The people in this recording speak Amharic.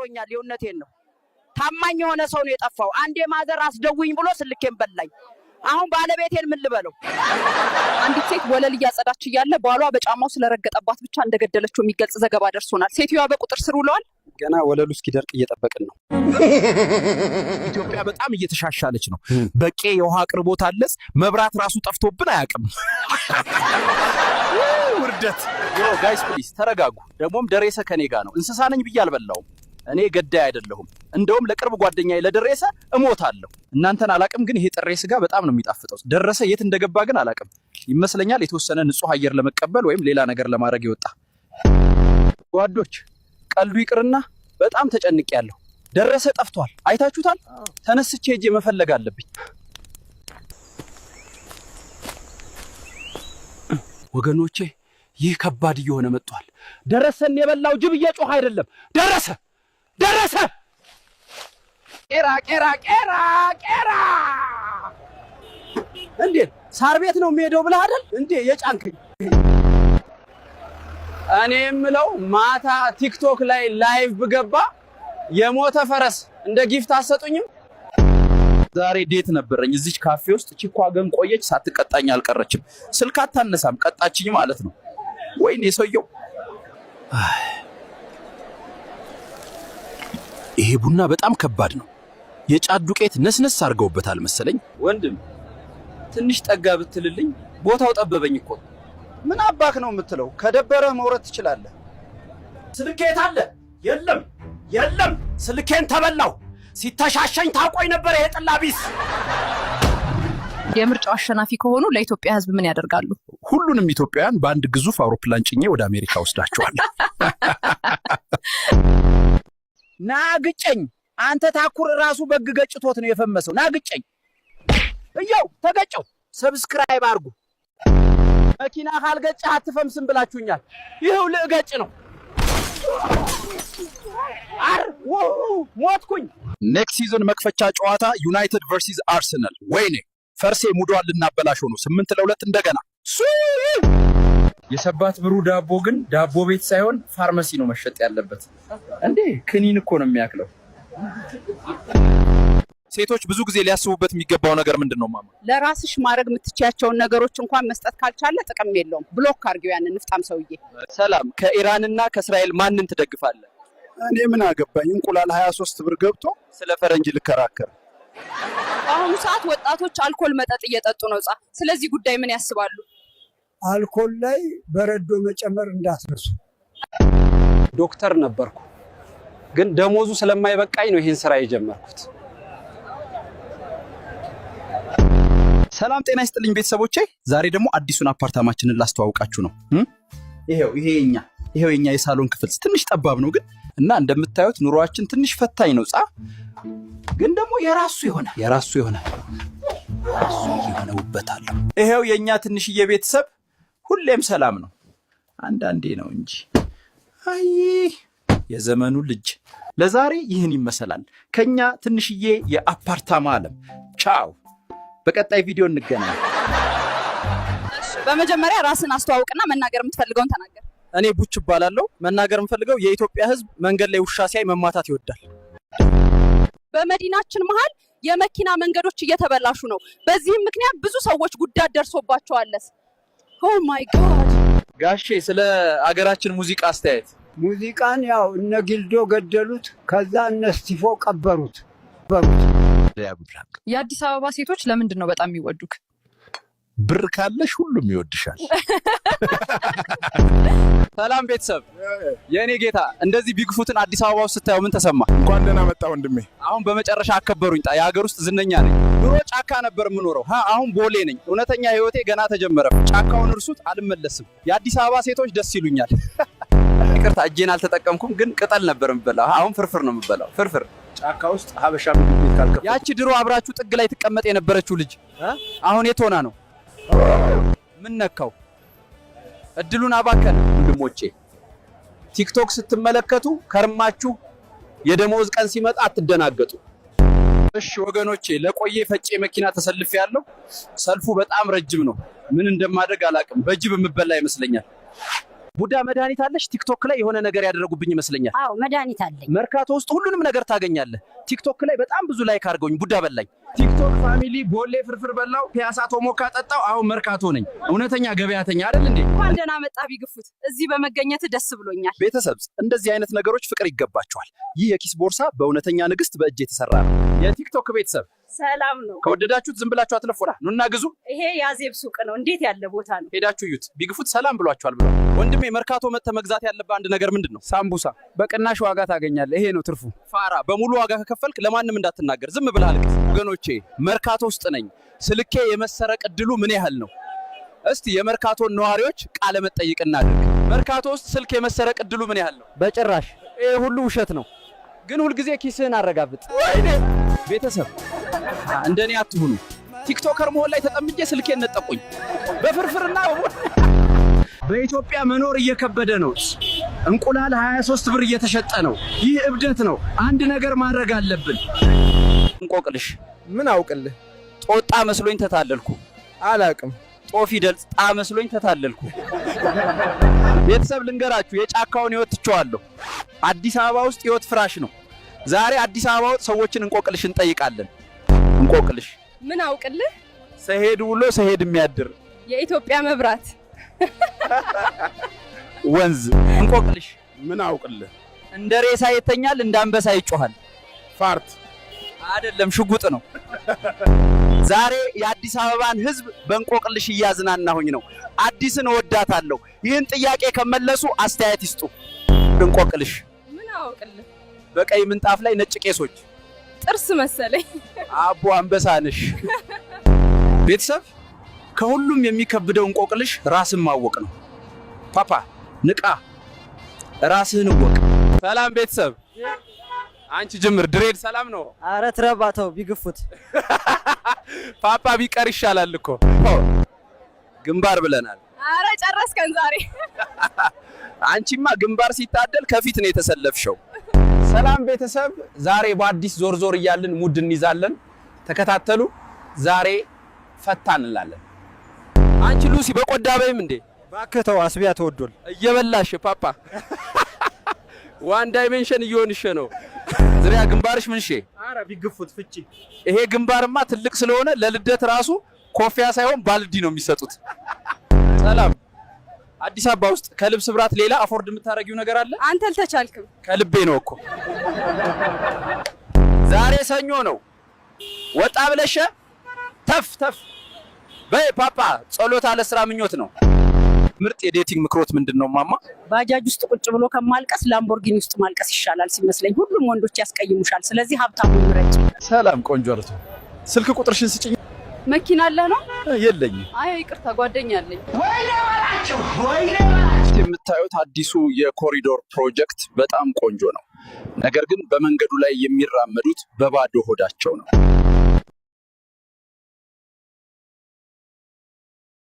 ደብሮኛል። የእውነቴን ነው። ታማኝ የሆነ ሰው ነው የጠፋው። አንዴ ማዘር አስደውኝ ብሎ ስልኬን በላኝ። አሁን ባለቤቴን ምን ልበለው? አንዲት ሴት ወለል እያጸዳች እያለ ባሏ በጫማው ስለረገጠባት ብቻ እንደገደለችው የሚገልጽ ዘገባ ደርሶናል። ሴትዮዋ በቁጥር ስር ውለዋል። ገና ወለሉ እስኪደርቅ እየጠበቅን ነው። ኢትዮጵያ በጣም እየተሻሻለች ነው። በቂ የውሃ አቅርቦት አለስ። መብራት ራሱ ጠፍቶብን አያውቅም። ውርደት። ጋይስ ፕሊዝ ተረጋጉ። ደግሞም ደሬሰ ከኔ ጋር ነው። እንስሳ ነኝ ብዬ አልበላውም። እኔ ገዳይ አይደለሁም። እንደውም ለቅርብ ጓደኛዬ ለደረሰ እሞታለሁ። እናንተን አላቅም፣ ግን ይሄ ጥሬ ስጋ በጣም ነው የሚጣፍጠው። ደረሰ የት እንደገባ ግን አላቅም። ይመስለኛል የተወሰነ ንጹህ አየር ለመቀበል ወይም ሌላ ነገር ለማድረግ ይወጣ። ጓዶች ቀልዱ ይቅርና በጣም ተጨንቄያለሁ። ደረሰ ጠፍቷል። አይታችሁታል? ተነስቼ ሄጄ መፈለግ አለብኝ። ወገኖቼ ይህ ከባድ እየሆነ መጥቷል። ደረሰን የበላው ጅብ እየጮኸ አይደለም። ደረሰ ደረሰ። ቄራ ቄራ ቄራ ቄራ። እንዴ ሳር ቤት ነው የሚሄደው ብለህ አይደል እንዴ የጫንከኝ? እኔ የምለው ማታ ቲክቶክ ላይ ላይቭ ብገባ የሞተ ፈረስ እንደ ጊፍት አሰጡኝም? ዛሬ ዴት ነበረኝ እዚች ካፌ ውስጥ። ቺኳ ግን ቆየች፣ ሳትቀጣኝ አልቀረችም። ስልክ አታነሳም፣ ቀጣችኝ ማለት ነው። ወይኔ ሰውየው። ይሄ ቡና በጣም ከባድ ነው። የጫት ዱቄት ነስነስ አድርገውበታል መሰለኝ። ወንድም ትንሽ ጠጋ ብትልልኝ፣ ቦታው ጠበበኝ እኮ። ምን አባክ ነው የምትለው? ከደበረህ መውረድ ትችላለህ። ስልኬት አለ? የለም የለም፣ ስልኬን ተበላው። ሲተሻሸኝ ታቆይ ነበር ይሄ ጥላቢስ። የምርጫው አሸናፊ ከሆኑ ለኢትዮጵያ ሕዝብ ምን ያደርጋሉ? ሁሉንም ኢትዮጵያውያን በአንድ ግዙፍ አውሮፕላን ጭኜ ወደ አሜሪካ ወስዳቸዋለሁ። ናግጨኝ። አንተ ታኩር ራሱ በግ ገጭቶት ነው የፈመሰው። ናግጨኝ። እየው ተገጨው። ሰብስክራይብ አድርጉ። መኪና ካልገጨህ አትፈምስም ብላችሁኛል። ይኸው ልገጭ ነው። ሞትኩኝ። ኔክስት ሲዝን መክፈቻ ጨዋታ ዩናይትድ ቨርሲስ አርሰናል። ወይኔ ፈርሴ ሙዷን ልናበላሽ ሆኖ 8-2 እንደገና። የሰባት ብሩ ዳቦ ግን ዳቦ ቤት ሳይሆን ፋርማሲ ነው መሸጥ ያለበት። እንዴ ክኒን እኮ ነው የሚያክለው። ሴቶች ብዙ ጊዜ ሊያስቡበት የሚገባው ነገር ምንድነው ማማ? ለራስሽ ማድረግ የምትችያቸውን ነገሮች እንኳን መስጠት ካልቻለ ጥቅም የለውም። ብሎክ አድርጊው ያንን ንፍጣም ሰውዬ። ሰላም፣ ከኢራንና ከእስራኤል ማንን ትደግፋለህ? እኔ ምን አገባኝ? እንቁላል 23 ብር ገብቶ ስለ ፈረንጅ ልከራከር። በአሁኑ ሰዓት ወጣቶች አልኮል መጠጥ እየጠጡ ነው። ስለዚህ ጉዳይ ምን ያስባሉ? አልኮል ላይ በረዶ መጨመር እንዳትረሱ። ዶክተር ነበርኩ፣ ግን ደሞዙ ስለማይበቃኝ ነው ይሄን ስራ የጀመርኩት። ሰላም ጤና ይስጥልኝ ቤተሰቦቼ። ዛሬ ደግሞ አዲሱን አፓርታማችንን ላስተዋውቃችሁ ነው። ይሄው የኛ የሳሎን ክፍል ትንሽ ጠባብ ነው ግን እና እንደምታዩት ኑሮአችን ትንሽ ፈታኝ ነው። ግን ደግሞ የራሱ የሆነ ውበት አለው። ይሄው የኛ ትንሽዬ ቤተሰብ ሁሌም ሰላም ነው። አንዳንዴ ነው እንጂ አይ የዘመኑ ልጅ። ለዛሬ ይህን ይመስላል ከኛ ትንሽዬ የአፓርታማ ዓለም። ቻው፣ በቀጣይ ቪዲዮ እንገናኝ። በመጀመሪያ ራስን አስተዋውቅና መናገር የምትፈልገውን ተናገር። እኔ ቡች እባላለሁ። መናገር የምፈልገው የኢትዮጵያ ሕዝብ መንገድ ላይ ውሻ ሲያይ መማታት ይወዳል። በመዲናችን መሃል የመኪና መንገዶች እየተበላሹ ነው። በዚህም ምክንያት ብዙ ሰዎች ጉዳት ደርሶባቸዋል። ኦ ማይ ጋድ። ጋሼ ስለ አገራችን ሙዚቃ አስተያየት? ሙዚቃን ያው እነ ጊልዶ ገደሉት፣ ከዛ እነ ስቲፎ ቀበሩት። የአዲስ አበባ ሴቶች ለምንድን ነው በጣም የሚወዱክ? ብር ካለሽ ሁሉም ይወድሻል። ሰላም ቤተሰብ፣ የእኔ ጌታ እንደዚህ ቢግፉትን አዲስ አበባ ውስጥ ስታየው ምን ተሰማ? እንኳን ደህና መጣ ወንድሜ። አሁን በመጨረሻ አከበሩኝ። የሀገር ውስጥ ዝነኛ ነኝ። ድሮ ጫካ ነበር የምኖረው፣ አሁን ቦሌ ነኝ። እውነተኛ ህይወቴ ገና ተጀመረ። ጫካውን እርሱት፣ አልመለስም። የአዲስ አበባ ሴቶች ደስ ይሉኛል። ይቅርታ እጄን አልተጠቀምኩም፣ ግን ቅጠል ነበር የምበላው። አሁን ፍርፍር ነው የምበላው። ፍርፍር ጫካ ውስጥ ሀበሻ ምግብ ቤት ካልከፈ። ያቺ ድሮ አብራችሁ ጥግ ላይ ትቀመጥ የነበረችው ልጅ አሁን የት ሆና ነው? ምን ነካው? እድሉን አባከን። ወንድሞቼ ቲክቶክ ስትመለከቱ ከርማችሁ የደሞዝ ቀን ሲመጣ አትደናገጡ። እሺ ወገኖቼ፣ ለቆየ ፈጬ መኪና ተሰልፌ ያለው ሰልፉ በጣም ረጅም ነው። ምን እንደማደርግ አላውቅም። በጅብ የምበላ ይመስለኛል። ቡዳ መድኃኒት አለሽ? ቲክቶክ ላይ የሆነ ነገር ያደረጉብኝ ይመስለኛል። አዎ መድኃኒት አለኝ። መርካቶ ውስጥ ሁሉንም ነገር ታገኛለህ። ቲክቶክ ላይ በጣም ብዙ ላይክ አድርገውኝ ቡዳ በላኝ። ቲክቶክ ፋሚሊ ቦሌ ፍርፍር በላው፣ ፒያሳ ቶሞካ ጠጣው፣ አሁን መርካቶ ነኝ። እውነተኛ ገበያተኛ አይደል እንዴ? እንኳን ደህና መጣ ቢግፉት። እዚህ በመገኘት ደስ ብሎኛል። ቤተሰብ እንደዚህ አይነት ነገሮች ፍቅር ይገባቸዋል። ይህ የኪስ ቦርሳ በእውነተኛ ንግስት በእጅ የተሰራ ነው። የቲክቶክ ቤተሰብ ሰላም ነው። ከወደዳችሁት ዝም ብላችሁ አትለፉና ኑና ግዙ። ይሄ ያዜብ ሱቅ ነው። እንዴት ያለ ቦታ ነው! ሄዳችሁ እዩት። ቢግፉት ሰላም ብሏችኋል ብሏል። ወንድሜ መርካቶ መጥተህ መግዛት ያለብህ አንድ ነገር ምንድነው? ሳምቡሳ በቅናሽ ዋጋ ታገኛለህ። ይሄ ነው ትርፉ። ፋራ በሙሉ ዋጋ ከከፈልክ ለማንም እንዳትናገር፣ ዝም ብለህ አልቅስ። ወገኖቼ መርካቶ ውስጥ ነኝ። ስልኬ የመሰረቅ እድሉ ምን ያህል ነው? እስቲ የመርካቶን ነዋሪዎች ቃለ መጠይቅ እናድርግ። መርካቶ ውስጥ ስልክ የመሰረቅ እድሉ ምን ያህል ነው? በጭራሽ። ይሄ ሁሉ ውሸት ነው። ግን ሁልጊዜ ኪስህን አረጋግጥ። ወይኔ ቤተሰብ እንደኔ አትሁኑ። ቲክቶከር መሆን ላይ ተጠምጄ ስልኬን ነጠቁኝ። በፍርፍርና በኢትዮጵያ መኖር እየከበደ ነው። እንቁላል 23 ብር እየተሸጠ ነው። ይህ እብደት ነው። አንድ ነገር ማድረግ አለብን። እንቆቅልሽ ምን አውቅልህ? ጦጣ መስሎኝ ተታለልኩ። አላቅም። ጦፊደል ጣ መስሎኝ ተታለልኩ። ቤተሰብ ልንገራችሁ፣ የጫካውን ህይወት ትቼዋለሁ። አዲስ አበባ ውስጥ ህይወት ፍራሽ ነው። ዛሬ አዲስ አበባ ውስጥ ሰዎችን እንቆቅልሽ እንጠይቃለን። እንቆቅልሽ ምን አውቅልህ? ሰሄድ ውሎ ሰሄድ የሚያድር የኢትዮጵያ መብራት ወንዝ። እንቆቅልሽ ምን አውቅልህ? እንደ ሬሳ ይተኛል፣ እንደ አንበሳ ይጮሃል። ፋርት አይደለም ሽጉጥ ነው። ዛሬ የአዲስ አበባን ህዝብ በእንቆቅልሽ እያዝናናሁኝ ነው። አዲስን እወዳታለሁ። ይህን ጥያቄ ከመለሱ አስተያየት ይስጡ። እንቆቅልሽ ምን አውቅልህ? በቀይ ምንጣፍ ላይ ነጭ ቄሶች። ጥርስ መሰለኝ። አቦ አንበሳ ነሽ። ቤተሰብ ከሁሉም የሚከብደው እንቆቅልሽ ራስን ማወቅ ነው። ፓፓ ንቃ፣ ራስህን እወቅ። ሰላም ቤተሰብ። አንቺ ጅምር ድሬድ ሰላም ነው? አረ ትረባተው ቢግፉት። ፓፓ ቢቀር ይሻላል እኮ። ግንባር ብለናል። አረ ጨረስከን ዛሬ። አንቺማ ግንባር ሲታደል ከፊት ነው የተሰለፍሽው። ሰላም ቤተሰብ፣ ዛሬ በአዲስ ዞር ዞር እያልን ሙድ እንይዛለን። ተከታተሉ። ዛሬ ፈታ እንላለን። አንቺ ሉሲ በቆዳ በይም እንዴ? ባከተው አስቢያ ተወዶል እየበላሽ ፓፓ ዋን ዳይሜንሽን እየሆንሽ ነው። ዝሪያ ግንባርሽ ምንሼ? አረ ቢግፉት ፍቺ። ይሄ ግንባርማ ትልቅ ስለሆነ ለልደት ራሱ ኮፊያ ሳይሆን ባልዲ ነው የሚሰጡት። ሰላም አዲስ አበባ ውስጥ ከልብስ ብራት ሌላ አፎርድ የምታረጊው ነገር አለ? አንተ አልተቻልክም። ከልቤ ነው እኮ። ዛሬ ሰኞ ነው። ወጣ ብለሽ ተፍ ተፍ በይ ፓፓ። ጸሎት አለ ስራ ምኞት ነው። ምርጥ የዴቲንግ ምክሮት ምንድነው ማማ? ባጃጅ ውስጥ ቁጭ ብሎ ከማልቀስ ላምቦርጊኒ ውስጥ ማልቀስ ይሻላል ሲመስለኝ። ሁሉም ወንዶች ያስቀይሙሻል። ስለዚህ ሀብታሙ ምረጭ። ሰላም ቆንጆ አርቶ። ስልክ ቁጥርሽን ስጪኝ። መኪና አለ ነው? የለኝም። አይ ይቅርታ፣ ጓደኛ አለኝ። የምታዩት አዲሱ የኮሪዶር ፕሮጀክት በጣም ቆንጆ ነው። ነገር ግን በመንገዱ ላይ የሚራመዱት በባዶ ሆዳቸው ነው።